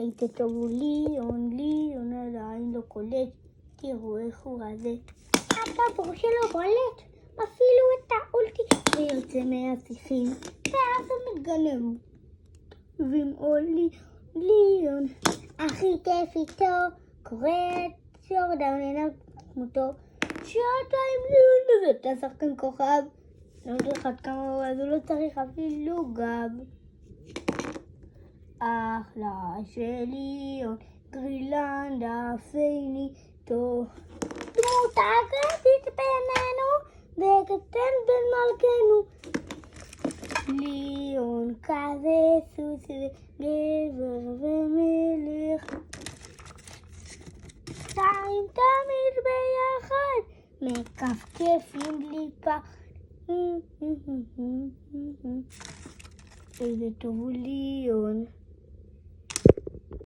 איזה טוב הוא ליאון עדיין לא קולט, תראו איך הוא רזה. הטבור שלו בולט, אפילו את האולטי, ויוצא מהשיחים, ואז הוא מתגנב. ליאון, הכי כיף איתו, קורא את שורדאון עיניו כמותו, שעתיים ליאון בבית השחקן כוכב, לא יודע עד כמה הוא, אז הוא לא צריך אפילו גב. אחלה של ליאון, גרילנדה פיניטו, דמות אגדית בינינו, וקטן בן מלכנו. ליאון כזה סוס וגבר ומלך, שתיים תמיד ביחד, מכפכפים בלי פחד. איזה טוב הוא ליאון.